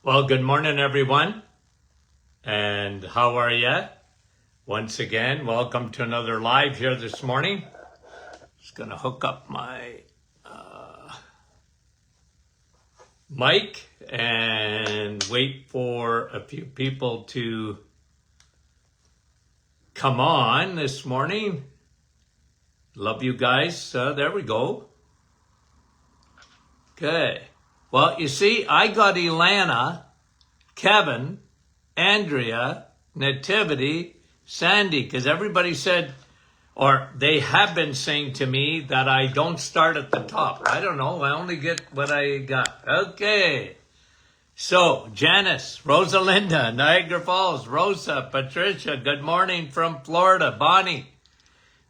Well, good morning, everyone. And how are you? Once again, welcome to another live here this morning. Just going to hook up my mic and wait for a few people to come on this morning. Love you guys. There we go. Okay. Well, you see, I got Ilana, Kevin, Andrea, Nativity, Sandy, because everybody said, or they have been saying to me that I don't start at the top. I don't know. I only get what I got. Okay. So, Janice, Rosalinda, Niagara Falls, Rosa, Patricia, good morning from Florida. Bonnie,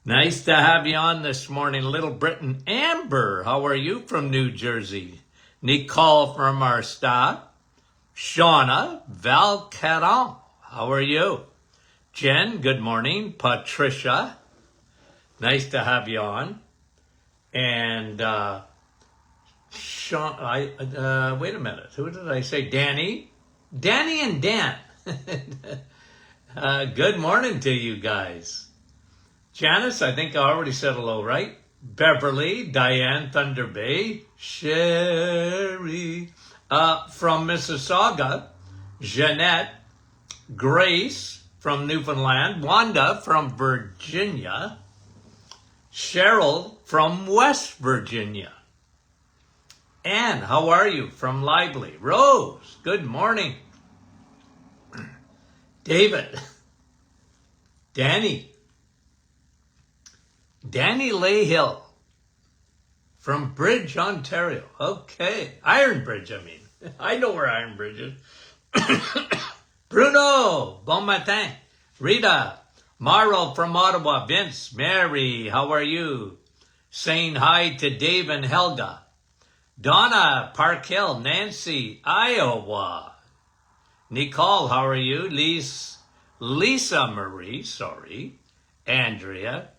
nice to have you on this morning. Little Britain, Amber, how are you from New Jersey? Nicole from our staff. Shauna, Val Caron, how are you? Jen, good morning. Patricia, nice to have you on. And Sean, wait a minute. Who did I say? Danny and Dan. Good morning to you guys. Janice, I think I already said hello, right? Beverly, Diane, Thunder Bay, Sherry, from Mississauga, Jeanette, Grace from Newfoundland, Wanda from Virginia, Cheryl from West Virginia. Anne, how are you from Lively? Rose, good morning. David, Danny Layhill from Bridge, Ontario. Okay, Iron Bridge, I mean. I know where Iron Bridge is. Bruno, bon matin. Rita, Maro from Ottawa. Vince, Mary, how are you? Saying hi to Dave and Helga. Donna, Park Hill. Nancy, Iowa. Nicole, how are you? Lisa Marie, sorry. Andrea.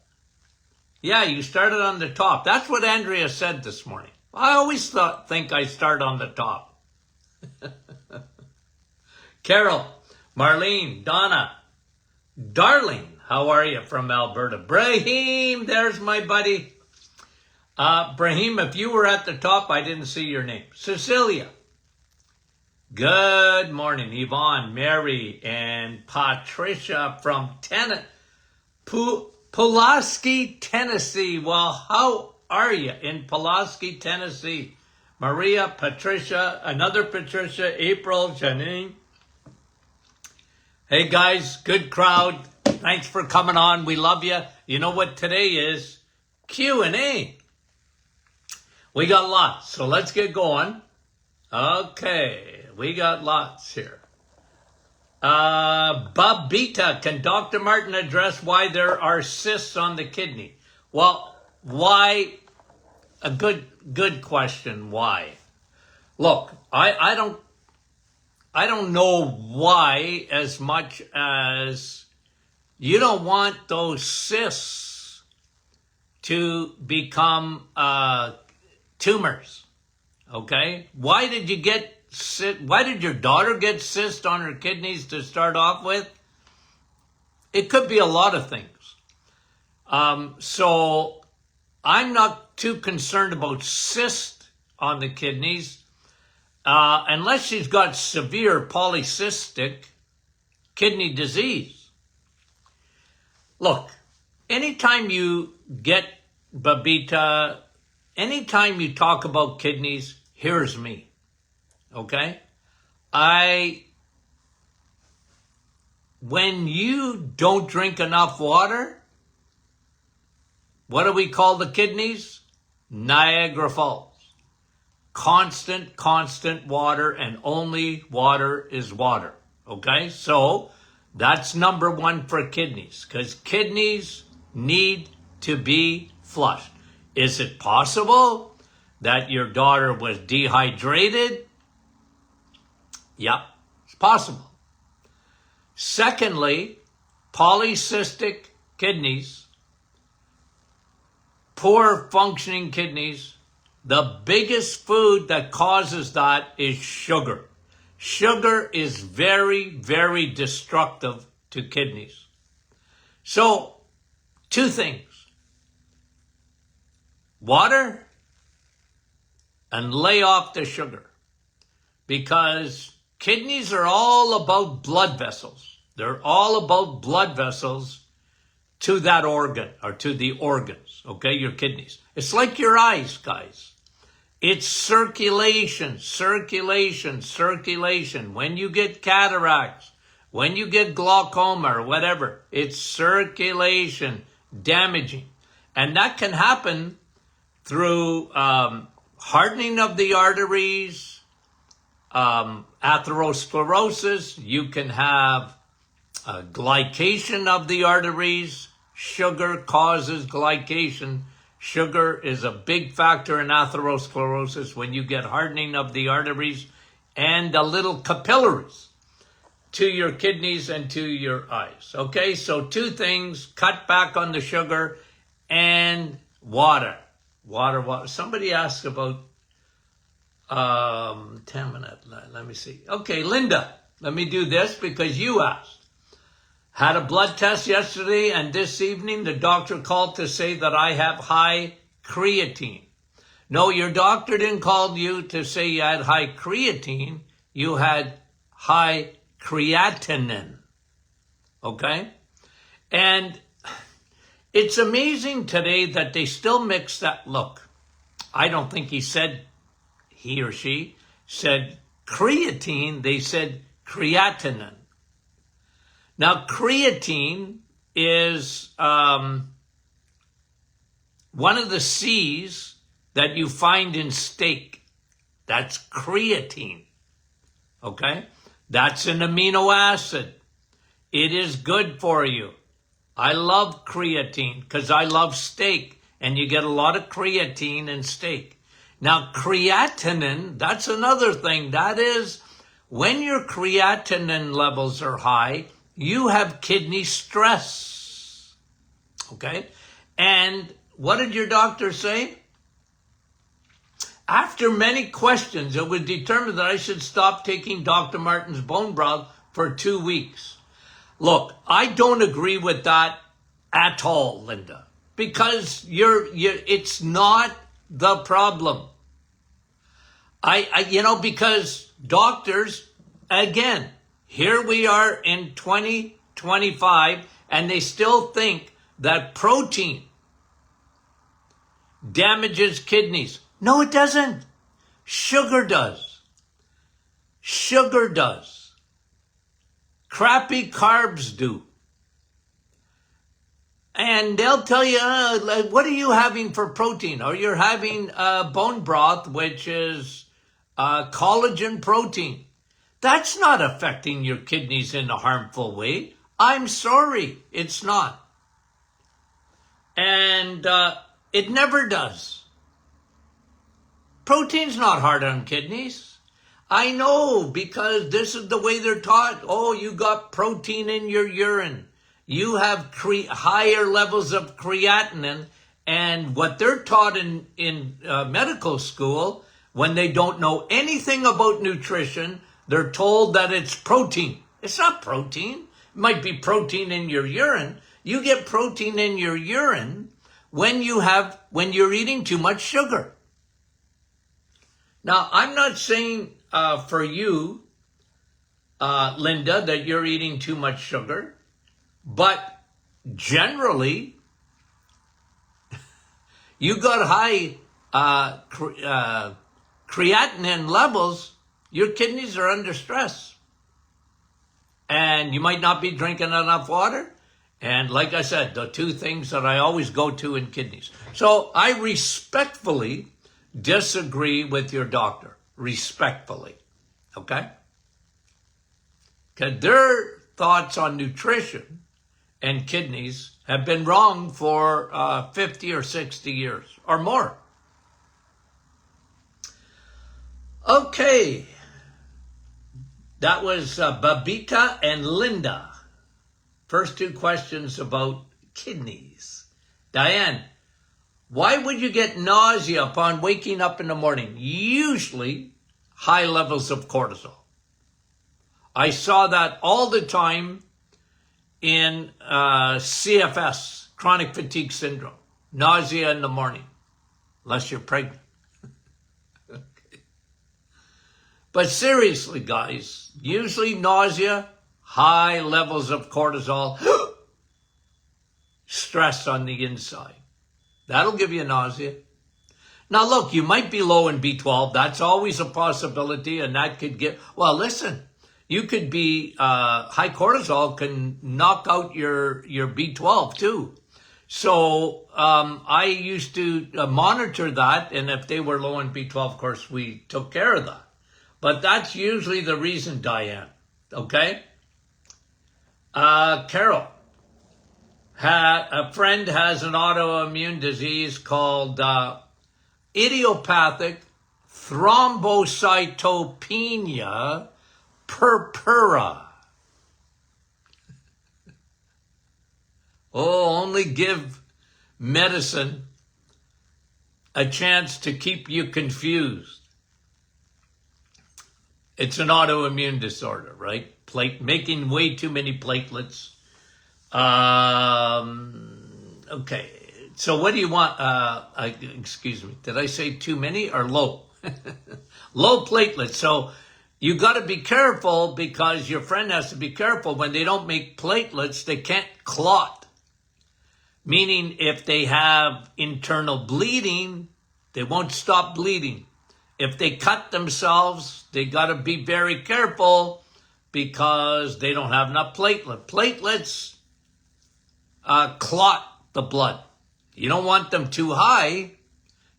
Yeah, you started on the top. That's what Andrea said this morning. I always think I start on the top. Carol, Marlene, Donna, Darling, how are you from Alberta? Brahim, there's my buddy. Brahim, if you were at the top, I didn't see your name. Cecilia, good morning. Yvonne, Mary, and Patricia from Pulaski, Tennessee. Well, how are you in Pulaski, Tennessee? Maria, Patricia, another Patricia, April, Janine. Hey guys, good crowd. Thanks for coming on. We love you. You know what today is? Q&A. We got lots, so let's get going. Okay, we got lots here. Babita, can Dr. Martin address why there are cysts on the kidney? Well, why? A good question. Why? Look, I don't know why as much as you don't want those cysts to become tumors. Okay? Why did your daughter get cysts on her kidneys to start off with? It could be a lot of things. So I'm not too concerned about cysts on the kidneys unless she's got severe polycystic kidney disease. Look, anytime you get, Babita, anytime you talk about kidneys, here's me. Okay? When you don't drink enough water, what do we call the kidneys? Niagara Falls. Constant water, and only water is water. Okay? So, that's number one for kidneys, because kidneys need to be flushed. Is it possible that your daughter was dehydrated? Yep, it's possible. Secondly, polycystic kidneys, poor functioning kidneys, the biggest food that causes that is sugar. Sugar is very, very destructive to kidneys. So, two things. Water and lay off the sugar. Because kidneys are all about blood vessels. They're all about blood vessels to that organ or to the organs, okay, your kidneys. It's like your eyes, guys. It's circulation, circulation, circulation. When you get cataracts, when you get glaucoma or whatever, it's circulation damaging. And that can happen through hardening of the arteries, atherosclerosis. You can have glycation of the arteries. Sugar causes glycation. Sugar is a big factor in atherosclerosis when you get hardening of the arteries and the little capillaries to your kidneys and to your eyes. Okay, so two things: cut back on the sugar and water. Water. Somebody asked about 10 minutes. Let me see. Okay, Linda, let me do this because you asked. Had a blood test yesterday, and this evening the doctor called to say that I have high creatine. No, your doctor didn't call you to say you had high creatine. You had high creatinine. Okay? And it's amazing today that they still mix that. Look, I don't think he or she said creatine. They said creatinine. Now, creatine is one of the C's that you find in steak. That's creatine. Okay? That's an amino acid. It is good for you. I love creatine because I love steak, and you get a lot of creatine in steak. Now, creatinine, that's another thing. That is, when your creatinine levels are high, you have kidney stress. Okay? And what did your doctor say? After many questions, it was determined that I should stop taking Dr. Martin's bone broth for 2 weeks. Look, I don't agree with that at all, Linda, because it's not the problem. Because doctors, again, here we are in 2025, and they still think that protein damages kidneys. No, it doesn't. Sugar does. Sugar does. Crappy carbs do. And they'll tell you, what are you having for protein? Or you're having bone broth, which is collagen protein. That's not affecting your kidneys in a harmful way. I'm sorry, it's not. And it never does. Protein's not hard on kidneys. I know, because this is the way they're taught. Oh, you got protein in your urine. You have higher levels of creatinine. And what they're taught in medical school, when they don't know anything about nutrition, they're told that it's protein. It's not protein. It might be protein in your urine. You get protein in your urine when you're eating too much sugar. Now, I'm not saying for you, Linda, that you're eating too much sugar, but generally, you got high creatinine levels, your kidneys are under stress. And you might not be drinking enough water. And like I said, the two things that I always go to in kidneys. So I respectfully disagree with your doctor. Respectfully. Okay? Because their thoughts on nutrition and kidneys have been wrong for 50 or 60 years or more. Okay. That was Babita and Linda. First two questions about kidneys. Diane, why would you get nausea upon waking up in the morning? Usually high levels of cortisol. I saw that all the time in CFS, chronic fatigue syndrome, nausea in the morning, unless you're pregnant. Okay. But seriously, guys, usually nausea, high levels of cortisol, stress on the inside. That'll give you nausea. Now, look, you might be low in B12. That's always a possibility, and that could get, well, listen, you could be, high cortisol can knock out your B12 too. So I used to monitor that, and if they were low in B12, of course, we took care of that. But that's usually the reason, Diane, okay? Carol, a friend has an autoimmune disease called idiopathic thrombocytopenia purpura. Oh, only give medicine a chance to keep you confused. It's an autoimmune disorder, right? Making way too many platelets. Okay. So what do you want? Excuse me. Did I say too many or low? Low platelets. So you got to be careful, because your friend has to be careful. When they don't make platelets, they can't clot. Meaning if they have internal bleeding, they won't stop bleeding. If they cut themselves, they got to be very careful, because they don't have enough platelet. Platelets clot the blood. You don't want them too high,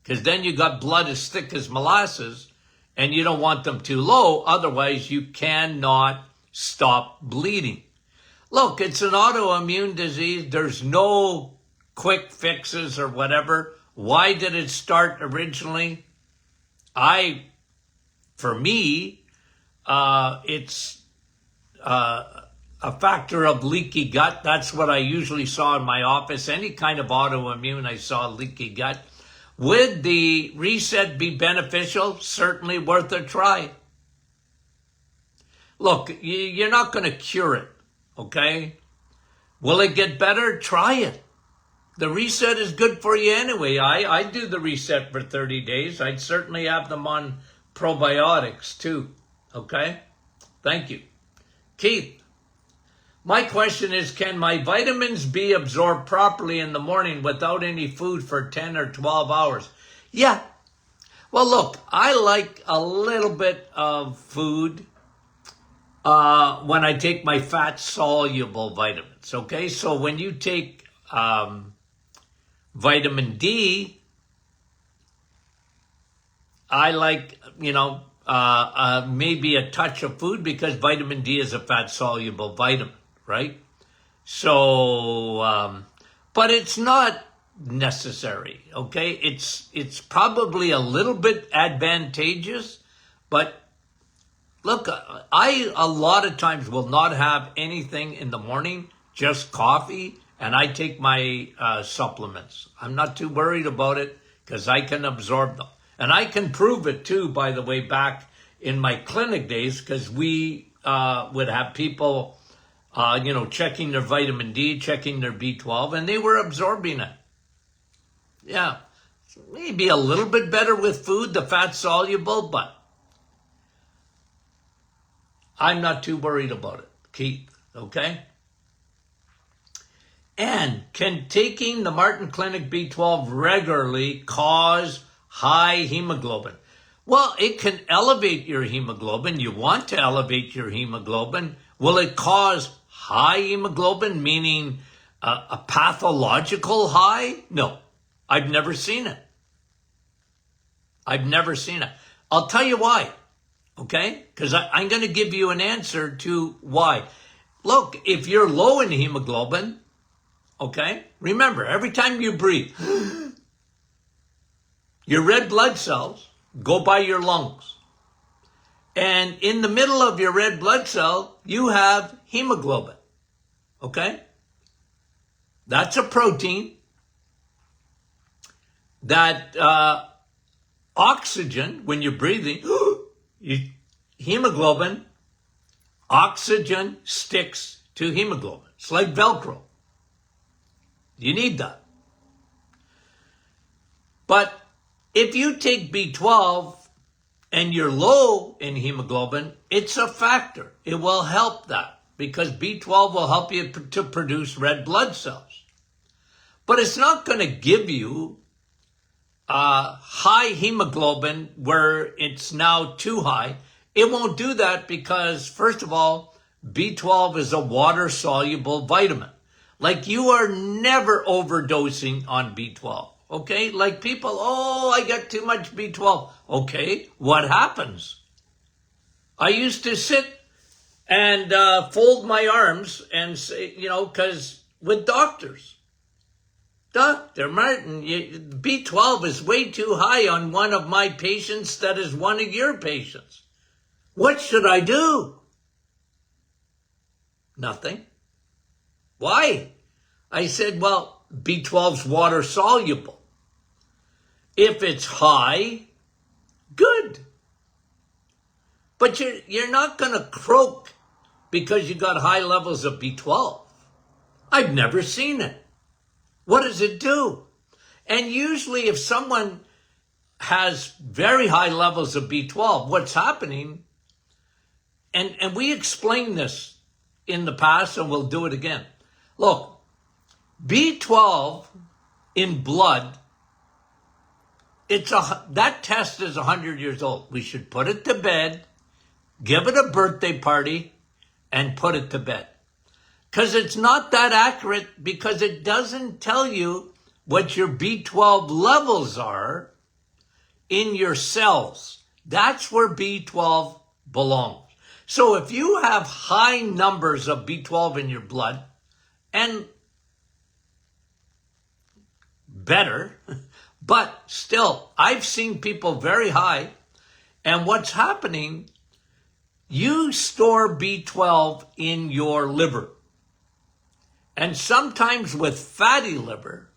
because then you got blood as thick as molasses, and you don't want them too low. Otherwise, you cannot stop bleeding. Look, it's an autoimmune disease. There's no quick fixes or whatever. Why did it start originally? For me, it's a factor of leaky gut. That's what I usually saw in my office. Any kind of autoimmune, I saw leaky gut. Would the reset be beneficial? Certainly worth a try. Look, you're not going to cure it, okay? Will it get better? Try it. The reset is good for you anyway. I do the reset for 30 days. I'd certainly have them on probiotics too, okay? Thank you. Keith. My question is, can my vitamins be absorbed properly in the morning without any food for 10 or 12 hours? Yeah. Well, look, I like a little bit of food when I take my fat-soluble vitamins, okay? So when you take vitamin D, I like, maybe a touch of food, because vitamin D is a fat-soluble vitamin. Right? So, but it's not necessary, okay? It's probably a little bit advantageous, but look, I a lot of times will not have anything in the morning, just coffee, and I take my supplements. I'm not too worried about it, because I can absorb them. And I can prove it too, by the way, back in my clinic days, because we would have people checking their vitamin D, checking their B12, and they were absorbing it. Yeah, maybe a little bit better with food, the fat soluble, but I'm not too worried about it, Keith, okay? And can taking the Martin Clinic B12 regularly cause high hemoglobin? Well, it can elevate your hemoglobin. You want to elevate your hemoglobin. Will it cause high hemoglobin, meaning a pathological high? No, I've never seen it. I've never seen it. I'll tell you why, okay? Because I'm going to give you an answer to why. Look, if you're low in hemoglobin, okay, remember, every time you breathe, your red blood cells go by your lungs. And in the middle of your red blood cell, you have hemoglobin, okay? That's a protein that oxygen, when you're breathing, hemoglobin Oxygen sticks to hemoglobin. It's like Velcro. You need that. But if you take B12 and you're low in hemoglobin, it's a factor. It will help that because B12 will help you to produce red blood cells. But it's not going to give you high hemoglobin where it's now too high. It won't do that because, first of all, B12 is a water-soluble vitamin. Like, you are never overdosing on B12, okay? Like people, oh, I got too much B12. Okay, what happens? I used to sit and fold my arms and say, because with doctors, Dr. Martin, B12 is way too high on one of my patients that is one of your patients. What should I do? Nothing. Why? I said, well, B12's water soluble. If it's high, good. But you're not going to croak because you got high levels of B12. I've never seen it. What does it do? And usually if someone has very high levels of B12, what's happening, and we explained this in the past and we'll do it again. Look, B12 in blood, that test is 100 years old. We should put it to bed, give it a birthday party, and put it to bed. Because it's not that accurate because it doesn't tell you what your B12 levels are in your cells. That's where B12 belongs. So if you have high numbers of B12 in your blood, and better, but still, I've seen people very high, and what's happening, you store B12 in your liver. And sometimes with fatty liver,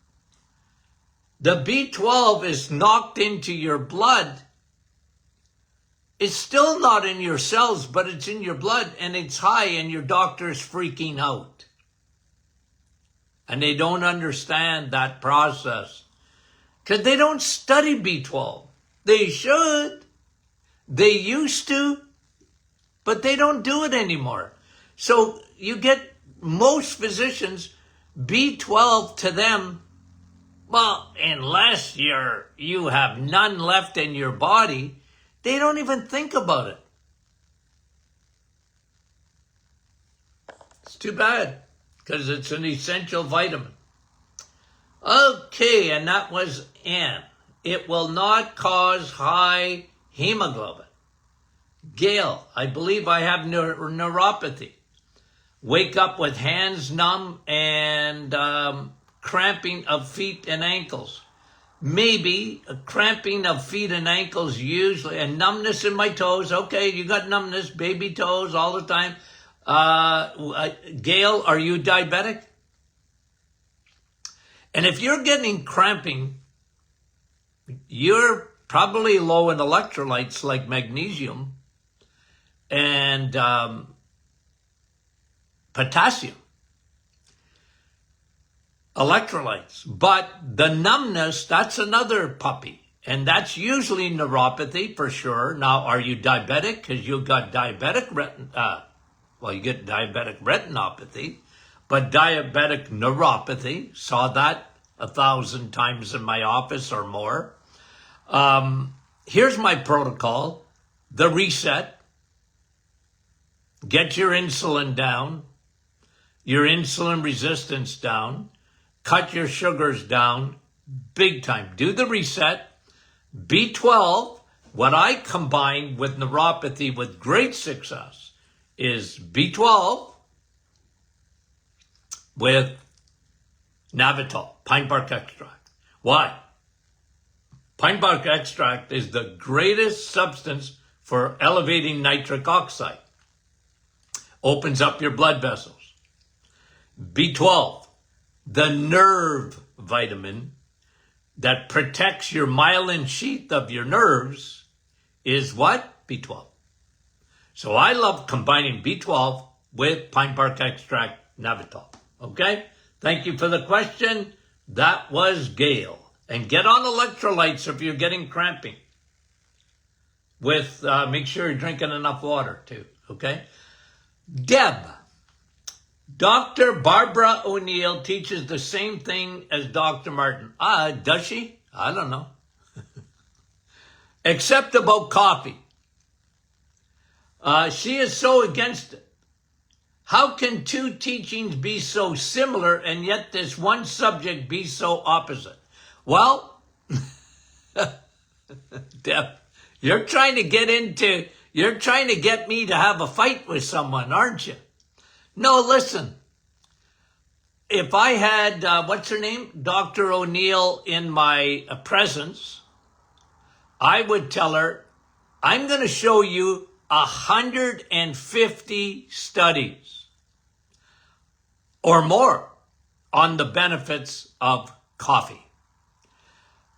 the B12 is knocked into your blood. It's still not in your cells, but it's in your blood and it's high and your doctor's freaking out. And they don't understand that process because they don't study B12. They should. They used to, but they don't do it anymore. So you get most physicians, B12 to them, well, unless you have none left in your body, they don't even think about it. It's too bad because it's an essential vitamin. Okay, and that was N. It will not cause high hemoglobin. Gail, I believe I have neuropathy. Wake up with hands numb and cramping of feet and ankles. Maybe a cramping of feet and ankles usually, and numbness in my toes. Okay, you got numbness, baby toes all the time. Gail, are you diabetic? And if you're getting cramping, you're probably low in electrolytes like magnesium and potassium. Electrolytes. But the numbness, that's another puppy. And that's usually neuropathy for sure. Now, are you diabetic? Because you got diabetic you get diabetic retinopathy, but diabetic neuropathy, saw that 1,000 times in my office or more. Here's my protocol. The reset. Get your insulin down, your insulin resistance down, cut your sugars down big time. Do the reset. B12, what I combine with neuropathy with great success is B12 with Navitol, pine bark extract. Why? Pine bark extract is the greatest substance for elevating nitric oxide. Opens up your blood vessels. B12, the nerve vitamin that protects your myelin sheath of your nerves, is what? B12. So I love combining B12 with pine bark extract Navitol. Okay? Thank you for the question. That was Gail. And get on electrolytes if you're getting cramping. Make sure you're drinking enough water too. Okay? Deb. Dr. Barbara O'Neill teaches the same thing as Dr. Martin. Does she? I don't know. Except about coffee. She is so against it. How can two teachings be so similar and yet this one subject be so opposite? Well, Deb, you're trying to get me to have a fight with someone, aren't you? No, listen. If I had, what's her name? Dr. O'Neill in my presence, I would tell her, I'm going to show you 150 studies or more on the benefits of coffee.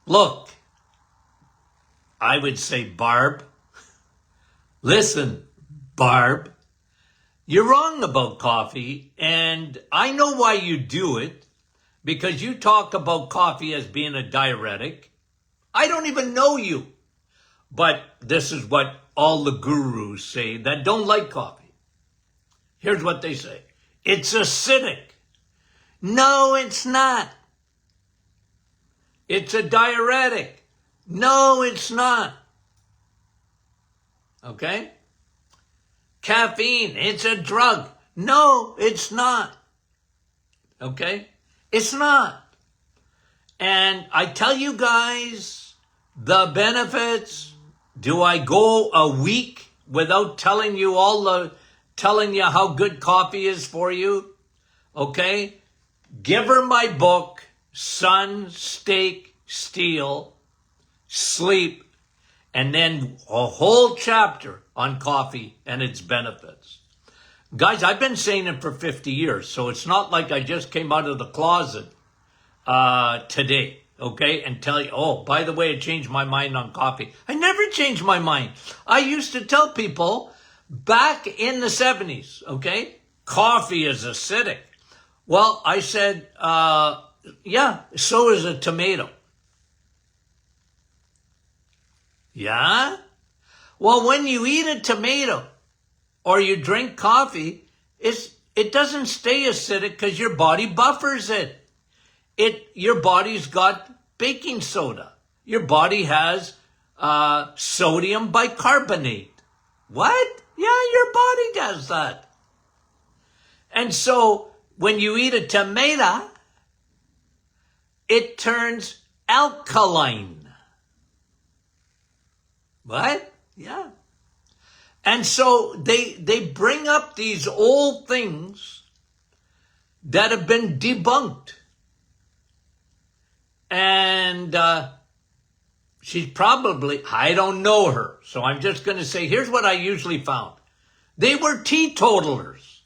Look, I would say, Barb, listen, Barb, you're wrong about coffee, and I know why you do it, because you talk about coffee as being a diuretic. I don't even know you, but this is what all the gurus say that don't like coffee. Here's what they say. It's acidic. No, it's not. It's a diuretic. No, it's not. Okay? Caffeine, it's a drug. No, it's not. Okay? It's not. And I tell you guys, the benefits, do I go a week without telling you how good coffee is for you? Okay? Give her my book, Sun, Steak, Steel, Sleep, and then a whole chapter on coffee and its benefits. Guys, I've been saying it for 50 years, so it's not like I just came out of the closet today, okay, and tell you, oh, by the way, I changed my mind on coffee. I never changed my mind. I used to tell people back in the 70s, okay, coffee is acidic. Well, I said, yeah, so is a tomato. Yeah? Well, when you eat a tomato or you drink coffee, it doesn't stay acidic because your body buffers it. Your body's got baking soda. Your body has sodium bicarbonate. What? Yeah, your body does that. And so when you eat a tomato, it turns alkaline. What? Yeah. And so they bring up these old things that have been debunked. And she's probably, I don't know her, so I'm just going to say, here's what I usually found. They were teetotalers.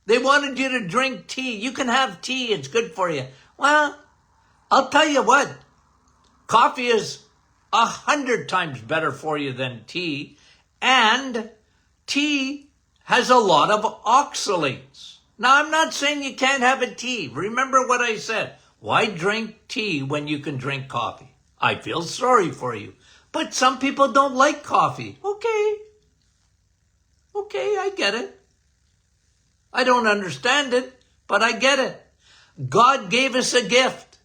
They wanted you to drink tea. You can have tea, it's good for you. Well, I'll tell you what, coffee is 100 times better for you than tea, and tea has a lot of oxalates. Now, I'm not saying you can't have a tea. Remember what I said. Why drink tea when you can drink coffee? I feel sorry for you. But some people don't like coffee. Okay, I get it. I don't understand it, but I get it. God gave us a gift.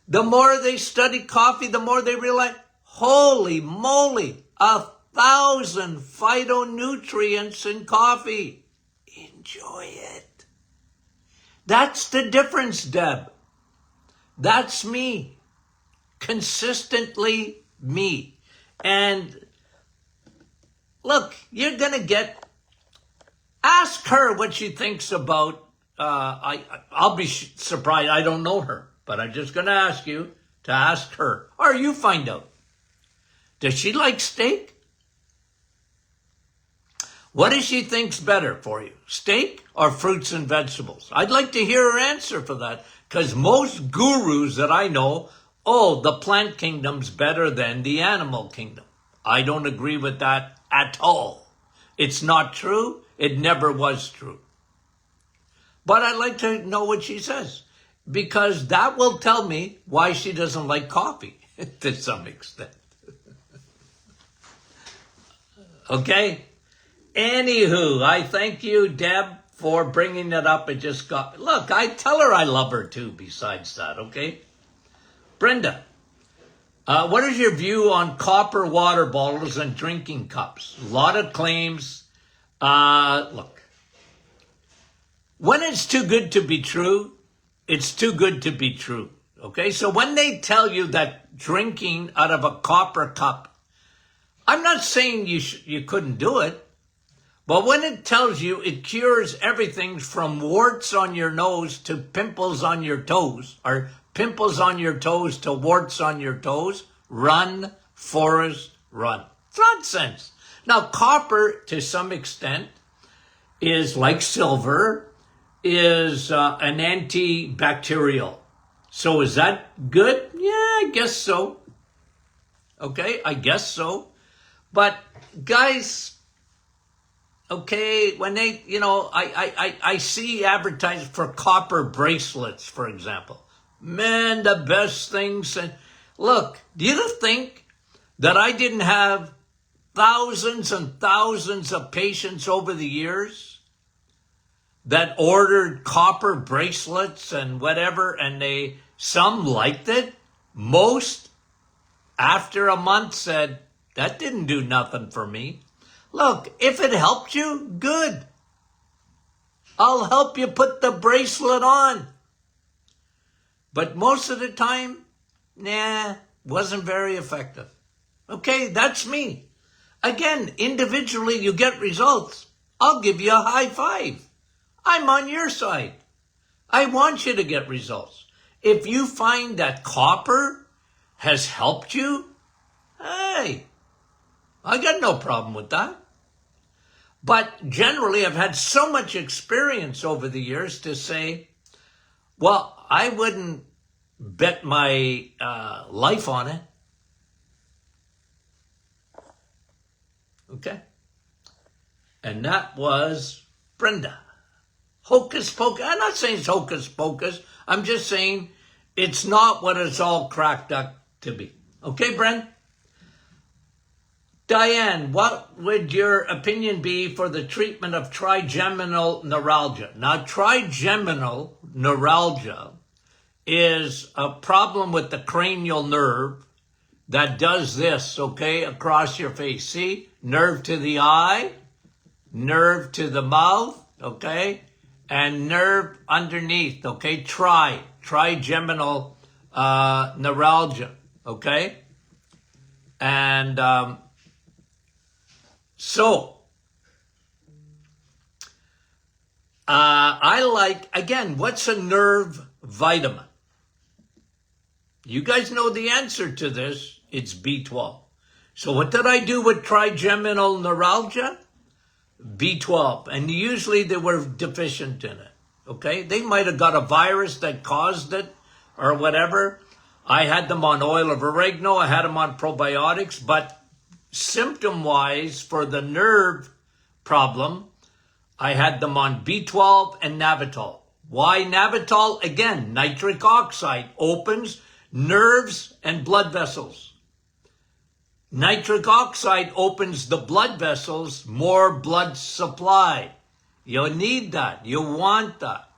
The more they study coffee, the more they realize, holy moly, 1,000 phytonutrients in coffee. Enjoy it. That's the difference, Deb. That's me. Consistently me. And look, you're going to ask her what she thinks about, I'll be surprised. I don't know her, but I'm just going to ask you to ask her, or you find out. Does she like steak? What does she think's better for you, steak or fruits and vegetables? I'd like to hear her answer for that, because most gurus that I know, the plant kingdom's better than the animal kingdom. I don't agree with that at all. It's not true. It never was true. But I'd like to know what she says, because that will tell me why she doesn't like coffee to some extent. Okay? Anywho, I thank you, Deb, for bringing it up. It just got... Look, I tell her I love her too, besides that, okay? Brenda, what is your view on copper water bottles and drinking cups? A lot of claims. Look, when it's too good to be true, it's too good to be true, okay? So when they tell you that drinking out of a copper cup, I'm not saying you couldn't do it, but when it tells you it cures everything from warts on your nose to pimples on your toes, or pimples on your toes to warts on your toes, run, Forrest, run. It's nonsense. Now, copper, to some extent, is like silver, is an antibacterial. So is that good? Yeah, I guess so. Okay, I guess so. But guys, okay, when they, I see advertised for copper bracelets, for example. Man, the best things. And look, do you think that I didn't have thousands and thousands of patients over the years that ordered copper bracelets and whatever, and some liked it? Most, after a month, said, that didn't do nothing for me. Look, if it helped you, good. I'll help you put the bracelet on. But most of the time, wasn't very effective. Okay, that's me. Again, individually, you get results. I'll give you a high five. I'm on your side. I want you to get results. If you find that copper has helped you, hey, I got no problem with that. But generally, I've had so much experience over the years to say, well, I wouldn't bet my life on it. Okay? And that was Brenda. Hocus pocus. I'm not saying it's hocus pocus. I'm just saying it's not what it's all cracked up to be. Okay, Brent? Diane, what would your opinion be for the treatment of trigeminal neuralgia? Now, trigeminal neuralgia is a problem with the cranial nerve that does this, okay, across your face. See? Nerve to the eye, nerve to the mouth, okay, and nerve underneath, okay? Trigeminal neuralgia, okay? And so, I like, again, what's a nerve vitamin? You guys know the answer to this. It's B12. So what did I do with trigeminal neuralgia? B12. And usually they were deficient in it. Okay? They might have got a virus that caused it or whatever. I had them on oil of oregano. I had them on probiotics. But symptom-wise, for the nerve problem, I had them on B12 and Navitol. Why Navitol? Again, nitric oxide opens nerves and blood vessels. Nitric oxide opens the blood vessels, more blood supply. You need that. You want that.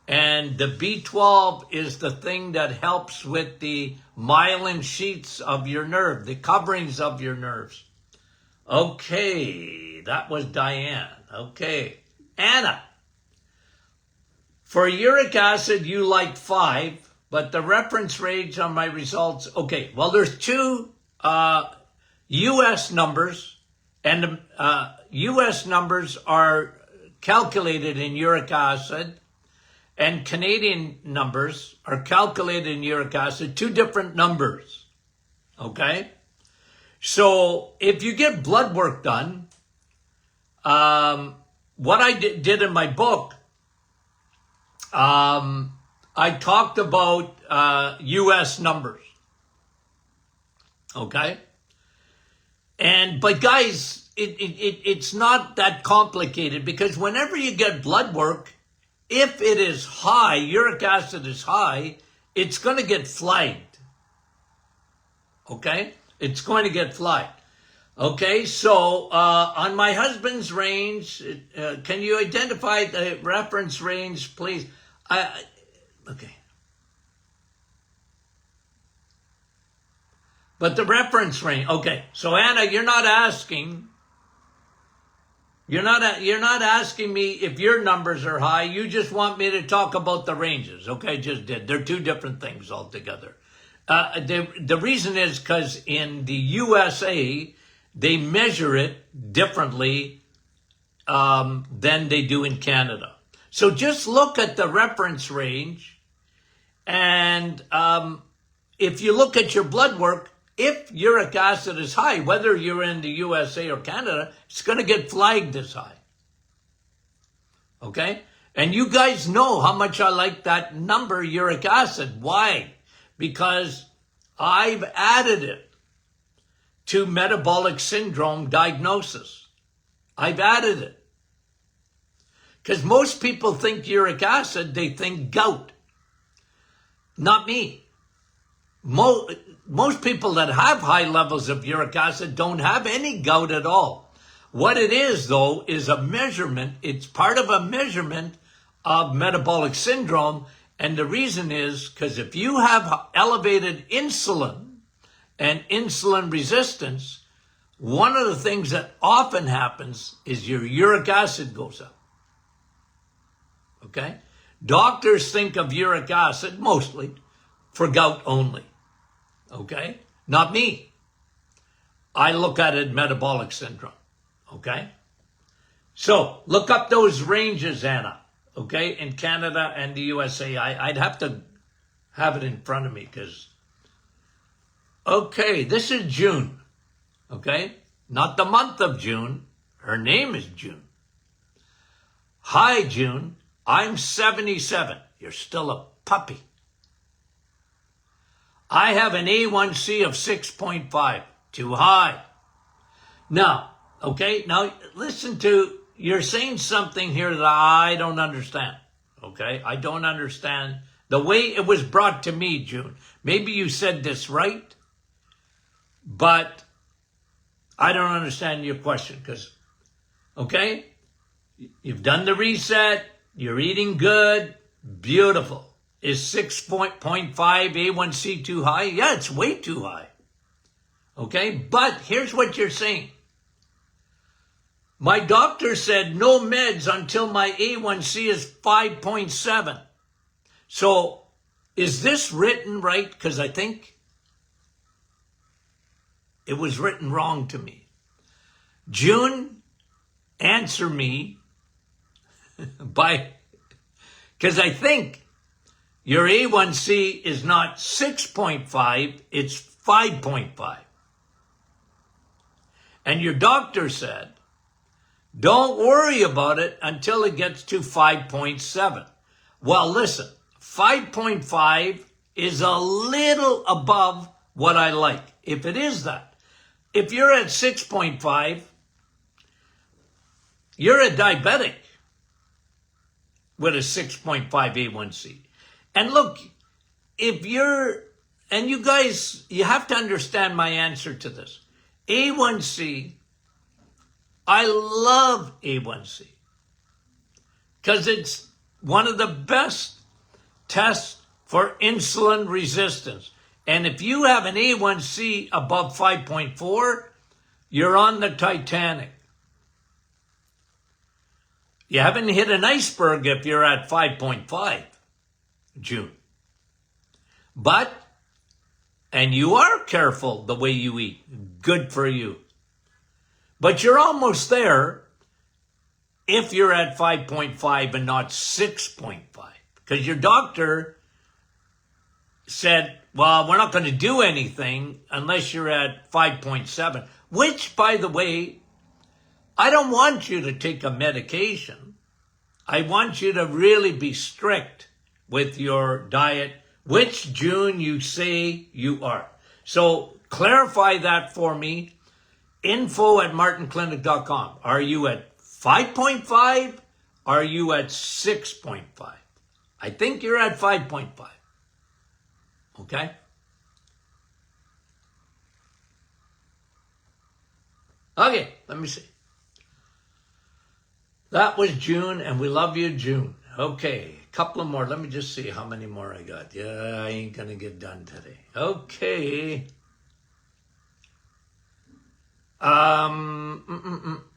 And the B12 is the thing that helps with the myelin sheaths of your nerve, the coverings of your nerves. Okay, that was Diane. Okay. Anna, for uric acid, you like 5, but the reference range on my results, okay, well, there's two U.S. numbers, and U.S. numbers are calculated in uric acid, and Canadian numbers are calculated in uric acid, two different numbers, okay? So if you get blood work done, what I did in my book, I talked about U.S. numbers, okay? But guys, it's not that complicated, because whenever you get blood work, if it is high, uric acid is high, it's going to get flagged. Okay? It's going to get flagged. Okay, so on my husband's range, can you identify the reference range, please? Okay. But the reference range, okay. So Anna, you're not asking me if your numbers are high. You just want me to talk about the ranges. Okay, just did. They're two different things altogether. The reason is because in the USA, they measure it differently than they do in Canada. So just look at the reference range, and if you look at your blood work, if uric acid is high, whether you're in the USA or Canada, it's going to get flagged as high. Okay? And you guys know how much I like that number, uric acid. Why? Because I've added it to metabolic syndrome diagnosis. I've added it. Because most people think uric acid, they think gout. Not me. Most people that have high levels of uric acid don't have any gout at all. What it is, though, is a measurement. It's part of a measurement of metabolic syndrome. And the reason is because if you have elevated insulin and insulin resistance, one of the things that often happens is your uric acid goes up. Okay? Doctors think of uric acid mostly for gout only. Okay? Not me. I look at it metabolic syndrome. Okay? So, look up those ranges, Anna. Okay? In Canada and the USA. I'd have to have it in front of me because... Okay, this is June. Okay? Not the month of June. Her name is June. Hi, June. I'm 77. You're still a puppy. I have an A1C of 6.5. Too high. Now, okay, now listen to, you're saying something here that I don't understand. Okay, I don't understand the way it was brought to me, June. Maybe you said this right, but I don't understand your question because, okay, you've done the reset, you're eating good, beautiful. Is 6.5 A1C too high? Yeah, it's way too high. Okay, but here's what you're saying. My doctor said no meds until my A1C is 5.7. So is this written right? Because I think it was written wrong to me. June, answer me because I think your A1C is not 6.5, it's 5.5. And your doctor said, don't worry about it until it gets to 5.7. Well, listen, 5.5 is a little above what I like, if it is that. If you're at 6.5, you're a diabetic with a 6.5 A1C. And look, if you're, and you guys, you have to understand my answer to this. A1C, I love A1C because it's one of the best tests for insulin resistance. And if you have an A1C above 5.4, you're on the Titanic. You haven't hit an iceberg if you're at 5.5, June. But, and you are careful the way you eat. Good for you. But you're almost there if you're at 5.5 and not 6.5. Because your doctor said, well, we're not going to do anything unless you're at 5.7. Which, by the way, I don't want you to take a medication. I want you to really be strict with your diet, which, June, you say you are. So clarify that for me. info@martinclinic.com. Are you at 5.5? Are you at 6.5? I think you're at 5.5. Okay? Okay, let me see. That was June, and we love you, June. Okay, a couple of more. Let me just see how many more I got. Yeah, I ain't going to get done today. Okay.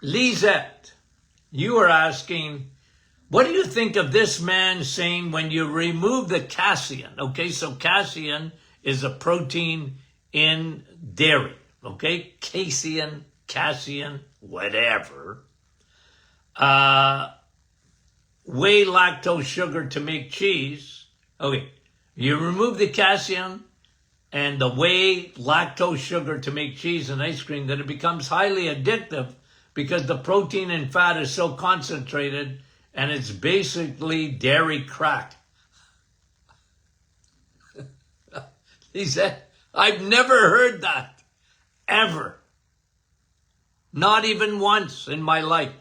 Lisette, you are asking, what do you think of this man saying when you remove the casein? Okay, so casein is a protein in dairy. Okay, casein, whatever. Whey lactose sugar to make cheese. Okay, you remove the casein and the whey lactose sugar to make cheese and ice cream, that it becomes highly addictive because the protein and fat is so concentrated, and it's basically dairy crack. He said, I've never heard that, ever. Not even once in my life.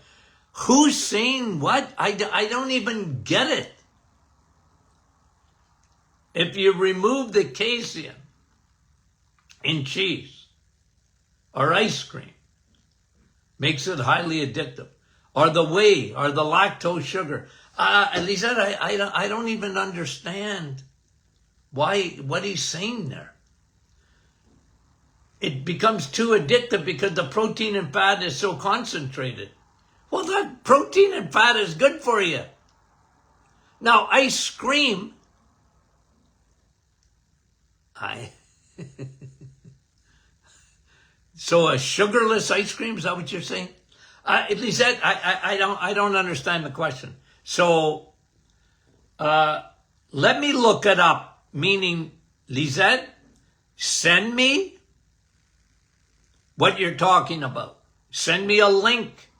Who's saying what? I don't even get it. If you remove the casein in cheese or ice cream, makes it highly addictive. Or the whey, or the lactose sugar. At least I don't even understand what he's saying there. It becomes too addictive because the protein and fat is so concentrated. Well, that protein and fat is good for you. Now, ice cream, so a sugarless ice cream, is that what you're saying? At least that I don't understand the question. So let me look it up. Meaning, Lisette, send me what you're talking about. Send me a link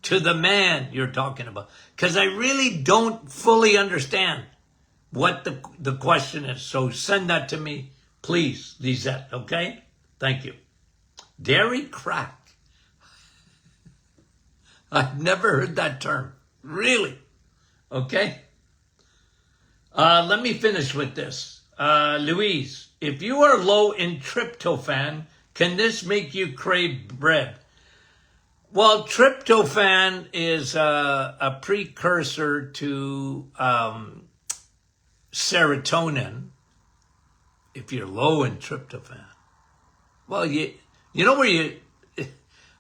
to the man you're talking about, because I really don't fully understand what the question is. So send that to me, please, Lisette. Okay? Thank you. Dairy crack. I've never heard that term. Really? Okay? Let me finish with this. Louise, if you are low in tryptophan, can this make you crave bread? Well, tryptophan is a precursor to serotonin. If you're low in tryptophan. Well, you know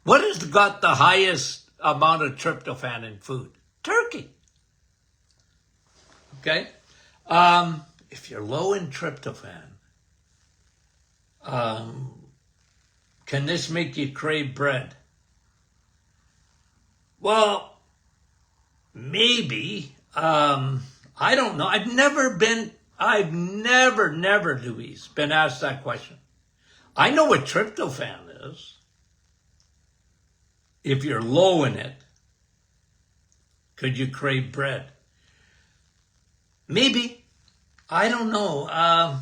what has got the highest amount of tryptophan in food? Turkey. Okay? If you're low in tryptophan, can this make you crave bread? Well, maybe. I don't know. I've never, Louise, been asked that question. I know what tryptophan is. If you're low in it, could you crave bread? Maybe. I don't know. I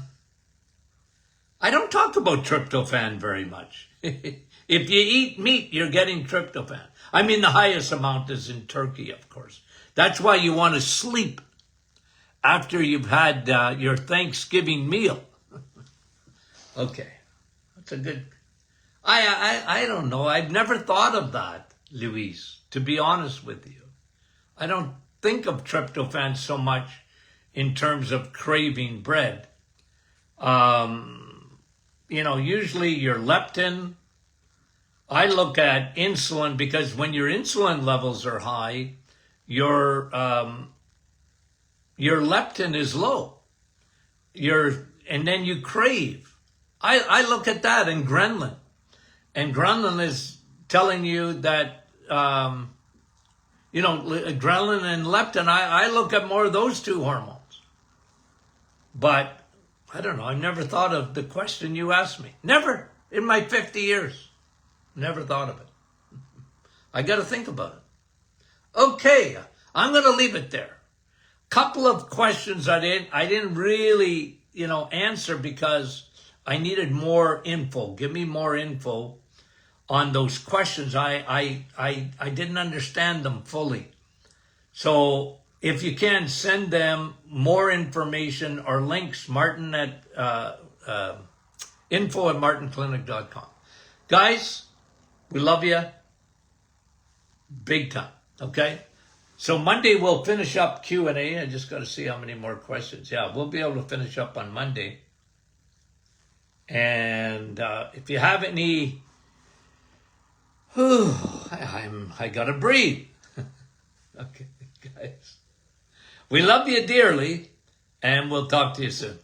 don't talk about tryptophan very much. If you eat meat, you're getting tryptophan. I mean, the highest amount is in turkey, of course. That's why you want to sleep after you've had your Thanksgiving meal. Okay. That's a good... I don't know. I've never thought of that, Louise, to be honest with you. I don't think of tryptophan so much in terms of craving bread. Usually your leptin. I look at insulin because when your insulin levels are high, your leptin is low. And then you crave. I look at that in ghrelin. And ghrelin is telling you that, ghrelin and leptin, I look at more of those two hormones. But, I don't know, I never thought of the question you asked me. Never, in my 50 years. Never thought of it. I got to think about it. Okay, I'm going to leave it there. Couple of questions I didn't really, answer because I needed more info. Give me more info on those questions. I didn't understand them fully. So if you can, send them more information or links, Martin at info@martinclinic.com. Guys, we love you big time, okay? So Monday we'll finish up Q&A. I just got to see how many more questions. Yeah, we'll be able to finish up on Monday. And if you have any, I got to breathe. Okay, guys. We love you dearly, and we'll talk to you soon.